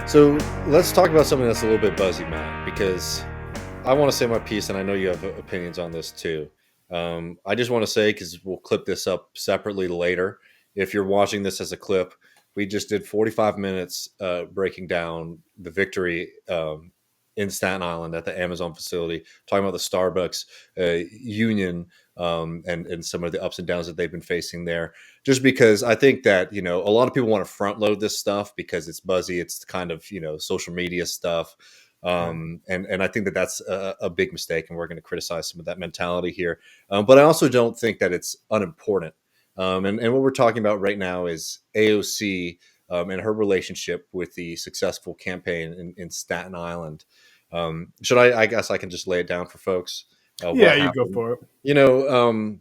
So let's talk about something that's a little bit buzzy, Matt, because I want to say my piece, and I know you have opinions on this too. I just want to say, because we'll clip this up separately later. If you're watching this as a clip, we just did 45 minutes breaking down the victory in Staten Island at the Amazon facility, talking about the Starbucks union and some of the ups and downs that they've been facing there. Just because I think that a lot of people want to front load this stuff because it's buzzy, it's kind of social media stuff. Right. And I think that that's a big mistake, and we're going to criticize some of that mentality here. But I also don't think that it's unimportant. And what we're talking about right now is AOC and her relationship with the successful campaign in Staten Island. Should I guess I can just lay it down for folks Yeah, what you go happened. for it. You know,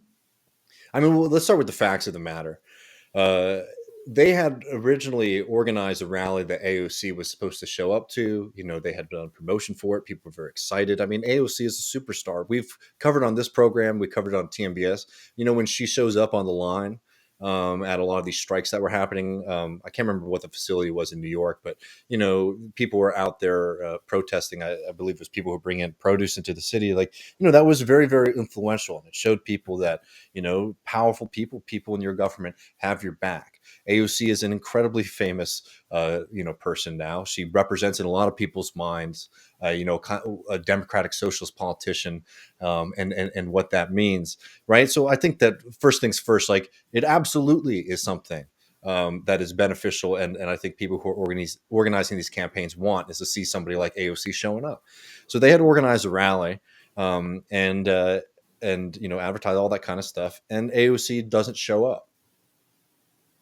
let's start with the facts of the matter. Uh, they had originally organized a rally that AOC was supposed to show up to. They had done promotion for it. People were very excited. I mean, AOC is a superstar. We've covered on this program. We covered it on TMBS. When she shows up on the line at a lot of these strikes that were happening. I can't remember what the facility was in New York, but people were out there protesting. I believe it was people who bring in produce into the city. Like, that was very, very influential, and it showed people that powerful people in your government have your back. AOC is an incredibly famous, person now. She represents in a lot of people's minds, a democratic socialist politician, and what that means, right? So I think that first things first, like it absolutely is something that is beneficial, and I think people who are organizing these campaigns want is to see somebody like AOC showing up. So they had organized a rally, and advertise all that kind of stuff, and AOC doesn't show up.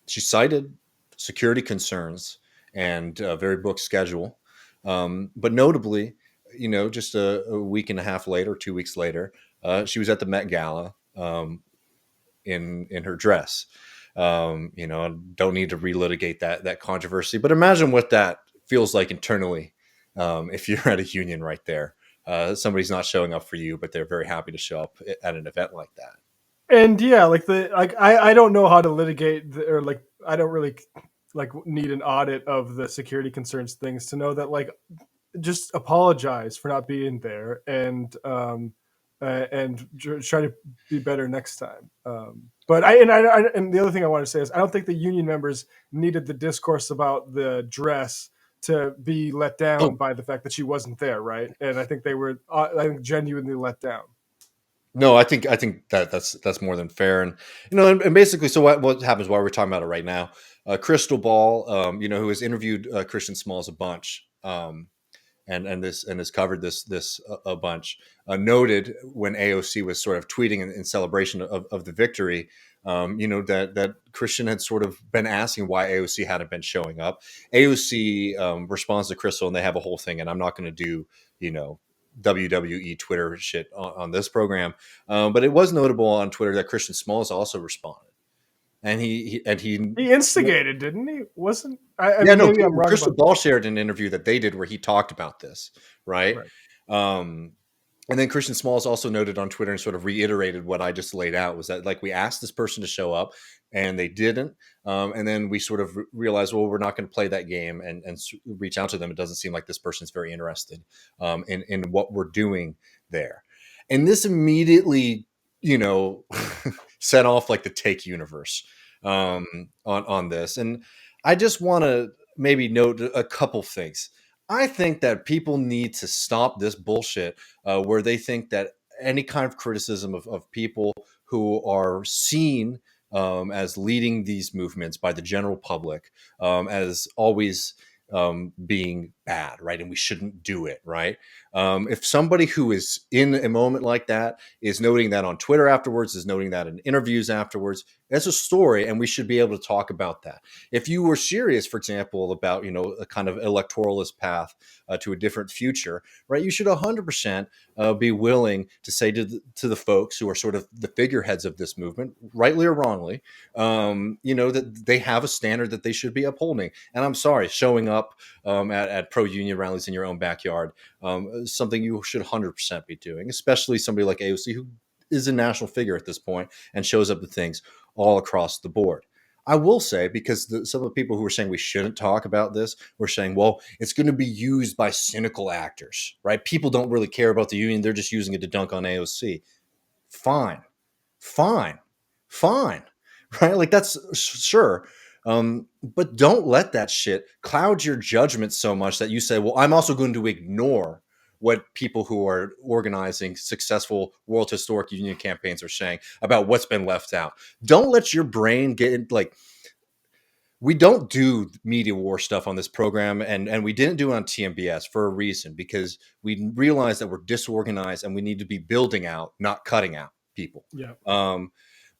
She cited security concerns and a very booked schedule, but notably, just a week and a half later, 2 weeks later, she was at the Met Gala in her dress. Don't need to relitigate that controversy, but imagine what that feels like internally if you're at a union right there. Somebody's not showing up for you, but they're very happy to show up at an event like that. And yeah, I don't know how to litigate or I don't really need an audit of the security concerns things to know that just apologize for not being there and try to be better next time. But and the other thing I want to say is I don't think the union members needed the discourse about the dress to be let down Oh, by the fact that she wasn't there, right? And I think they were, I think, genuinely let down. no, I think that's more than fair, and basically, so what happens while we're talking about it right now? Crystal Ball, who has interviewed Christian Smalls a bunch, and has covered this a bunch. Noted when AOC was sort of tweeting in celebration of the victory, that Christian had sort of been asking why AOC hadn't been showing up. AOC responds to Crystal, and they have a whole thing. And I'm not going to do WWE Twitter shit on this program, but it was notable on Twitter that Christian Smalls also responded, and he He instigated, didn't he? Wasn't I yeah, mean, no. maybe I'm wrong Crystal about Ball shared an interview that they did where he talked about this, right? right. Um, and then Christian Smalls also noted on Twitter and sort of reiterated what I just laid out, was that like we asked this person to show up and they didn't. And then we sort of realized, well, we're not going to play that game and reach out to them. It doesn't seem like this person's very interested in what we're doing there. And this immediately, set off like the take universe on this. And I just want to maybe note a couple things. I think that people need to stop this bullshit where they think that any kind of criticism of people who are seen as leading these movements by the general public as always being bad, right? And we shouldn't do it, right? If somebody who is in a moment like that is noting that on Twitter afterwards, is noting that in interviews afterwards, that's a story, and we should be able to talk about that. If you were serious, for example, about a kind of electoralist path to a different future, right? You should 100% be willing to say to the folks who are sort of the figureheads of this movement, rightly or wrongly, that they have a standard that they should be upholding. And I'm sorry, showing up at pro-union rallies in your own backyard, something you should 100% be doing, especially somebody like AOC, who is a national figure at this point and shows up to things all across the board. I will say, because some of the people who were saying we shouldn't talk about this were saying, well, it's going to be used by cynical actors, right? People don't really care about the union. They're just using it to dunk on AOC. Fine, fine, fine, right? Like that's sure. But don't let that shit cloud your judgment so much that you say, well, I'm also going to ignore what people who are organizing successful World Historic Union campaigns are saying about what's been left out. Don't let your brain get in, like, we don't do media war stuff on this program, and we didn't do it on TMBS for a reason, because we realize that we're disorganized and we need to be building out, not cutting out people. Yeah.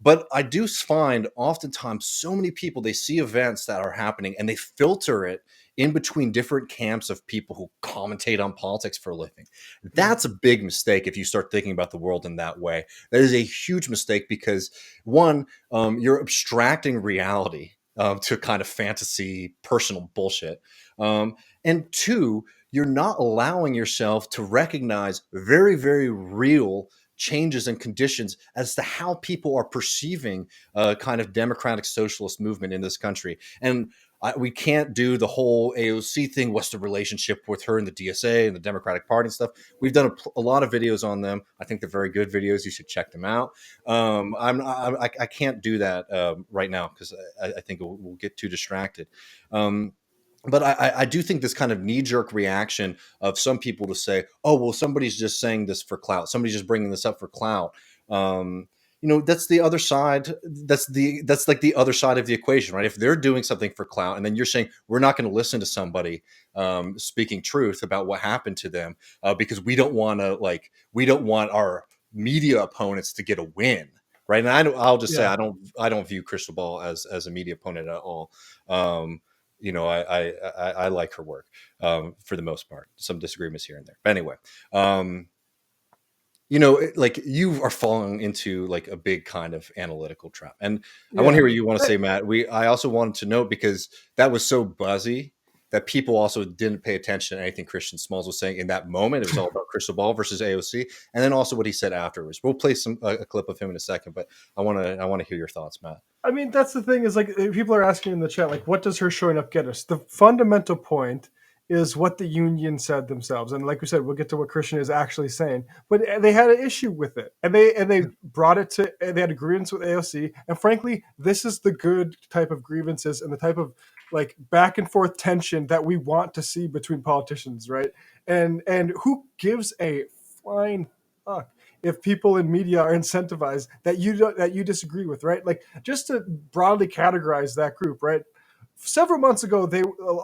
But I do find oftentimes so many people, they see events that are happening and they filter it in between different camps of people who commentate on politics for a living. That's a big mistake if you start thinking about the world in that way. That is a huge mistake because, one, you're abstracting reality to kind of fantasy personal bullshit. And two, you're not allowing yourself to recognize very, very real changes and conditions as to how people are perceiving a kind of democratic socialist movement in this country. And we can't do the whole AOC thing. What's the relationship with her and the DSA and the Democratic Party and stuff? We've done a lot of videos on them. I think they're very good videos. You should check them out. I can't do that right now because I think we'll get too distracted. But I do think this kind of knee-jerk reaction of some people to say, "Oh, well, somebody's just saying this for clout. Somebody's just bringing this up for clout." That's the other side. That's like the other side of the equation, right? If they're doing something for clout, and then you're saying we're not going to listen to somebody speaking truth about what happened to them because we don't want our media opponents to get a win, right? And I'll just say I don't view Crystal Ball as a media opponent at all. I like her work for the most part. Some disagreements here and there, but anyway, like you are falling into like a big kind of analytical trap. And I want to hear what you want to say, Matt. I also wanted to know, because that was so buzzy that people also didn't pay attention to anything Christian Smalls was saying in that moment. It was all about Crystal Ball versus AOC, and then also what he said afterwards. We'll play a clip of him in a second, but I want to hear your thoughts, Matt. I mean, that's the thing, is like people are asking in the chat, like, what does her showing up get us? The fundamental point is what the union said themselves, and like we said, we'll get to what Christian is actually saying. But they had an issue with it, and they brought it to. They had a grievance with AOC, and frankly, this is the good type of grievances and the type of like back and forth tension that we want to see between politicians, right? And who gives a flying fuck if people in media are incentivized that you disagree with, right? Like, just to broadly categorize that group, right? Several months ago,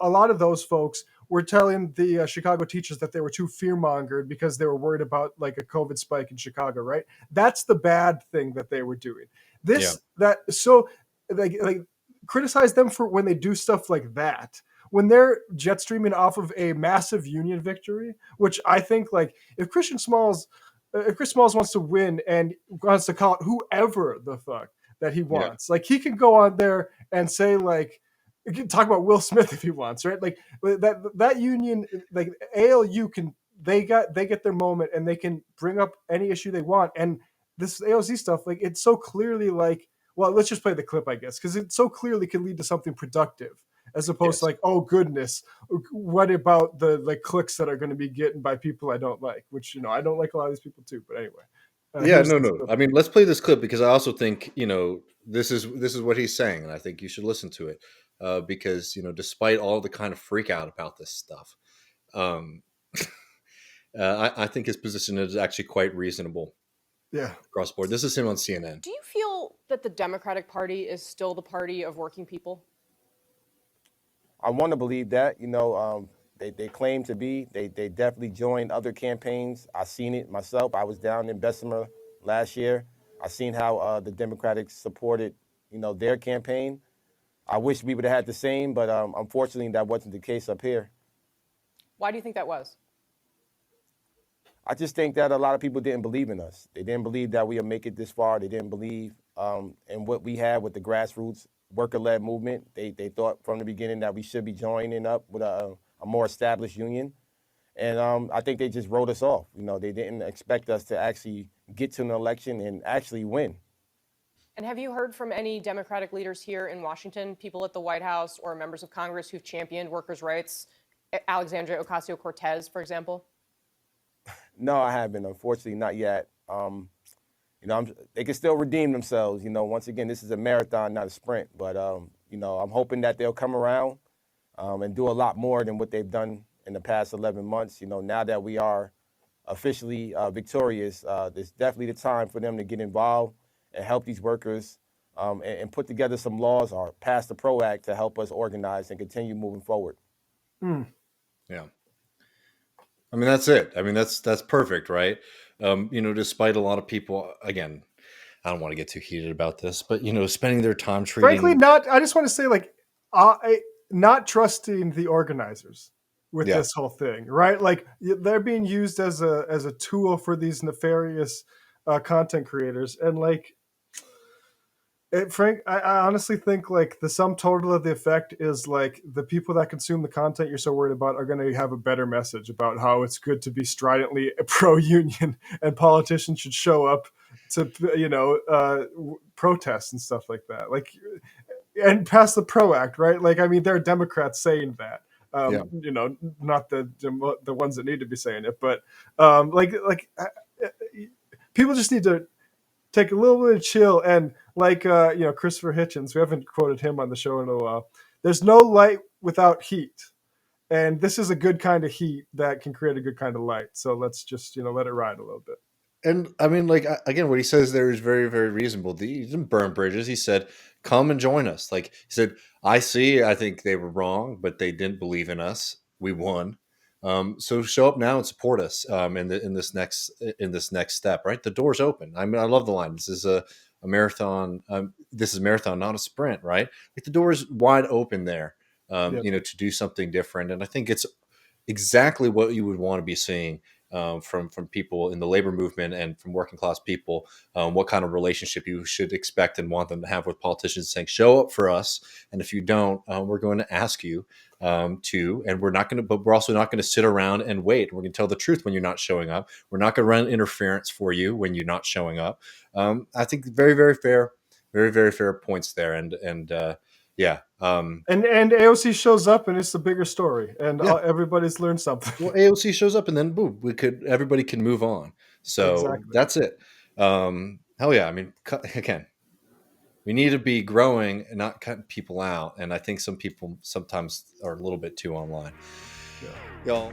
a lot of those folks were telling the Chicago teachers that they were too fear-mongered because they were worried about like a COVID spike in Chicago, right? That's the bad thing that they were doing. Like criticize them for when they do stuff like that. When they're jet streaming off of a massive union victory, which I think, like, if Chris Smalls wants to win and wants to call it whoever the fuck that he wants, like, he can go on there and say, like, he can talk about Will Smith if he wants, right? Like, that union, like ALU they get their moment and they can bring up any issue they want. And this AOC stuff, like, it's so clearly like, well, let's just play the clip, I guess, because it so clearly can lead to something productive, as opposed to like, oh goodness, what about the like clicks that are going to be getting by people I don't like, which, I don't like a lot of these people too, but anyway. No. I mean, let's play this clip, because I also think, this is what he's saying, and I think you should listen to it because, despite all the kind of freak out about this stuff, I think his position is actually quite reasonable. Yeah. Across the board. This is him on CNN. Do you feel that the Democratic Party is still the party of working people? I want to believe that. They claim to be. They definitely joined other campaigns. I seen it myself. I was down in Bessemer last year. I seen how the Democrats supported, their campaign. I wish we would have had the same, but unfortunately that wasn't the case up here. Why do you think that was? I just think that a lot of people didn't believe in us. They didn't believe that we would make it this far. They didn't believe in what we had with the grassroots worker-led movement. They thought from the beginning that we should be joining up with a more established union. And I think they just wrote us off. They didn't expect us to actually get to an election and actually win. And have you heard from any Democratic leaders here in Washington, people at the White House or members of Congress who've championed workers' rights? Alexandria Ocasio-Cortez, for example? No, I haven't. Unfortunately, not yet. They can still redeem themselves. Once again, this is a marathon, not a sprint. But I'm hoping that they'll come around and do a lot more than what they've done in the past 11 months. Now that we are officially victorious, it's definitely the time for them to get involved and help these workers and put together some laws or pass the PRO Act to help us organize and continue moving forward. Yeah. I mean, that's it. I mean, that's perfect, right? Despite a lot of people, again, I don't want to get too heated about this, but spending their time treating. Frankly, I just want to say, not trusting the organizers with this whole thing, right? Like they're being used as a tool for these nefarious content creators, and I honestly think the sum total of the effect is the people that consume the content you're so worried about are going to have a better message about how it's good to be stridently pro-union and politicians should show up to protest and stuff like that, and pass the PRO Act, right? There are Democrats saying that, not the ones that need to be saying it, but people just need to take a little bit of chill. And Christopher Hitchens, we haven't quoted him on the show in a while. There's no light without heat, and this is a good kind of heat that can create a good kind of light. So let's just let it ride a little bit. And I mean, again, what he says there is very, very reasonable. He didn't burn bridges. He said, "Come and join us." He said, "I think they were wrong, but they didn't believe in us. We won. So show up now and support us in this next step." Right, the door's open. I mean, I love the line. This is a marathon. This is a marathon, not a sprint. Right, the door is wide open there. To do something different, and I think it's exactly what you would want to be seeing from people in the labor movement and from working class people. What kind of relationship you should expect and want them to have with politicians, saying, "Show up for us, and if you don't, we're going to ask you to, and we're not going to. But we're also not going to sit around and wait. We're going to tell the truth when you're not showing up. We're not going to run interference for you when you're not showing up." I think very, very fair, very, very fair points there, and. Yeah. And AOC shows up and it's the bigger story, and everybody's learned something. Well, AOC shows up and then boom, everybody can move on. So That's it. Hell yeah. I mean, again, we need to be growing and not cutting people out. And I think some people sometimes are a little bit too online. Yeah. Y'all.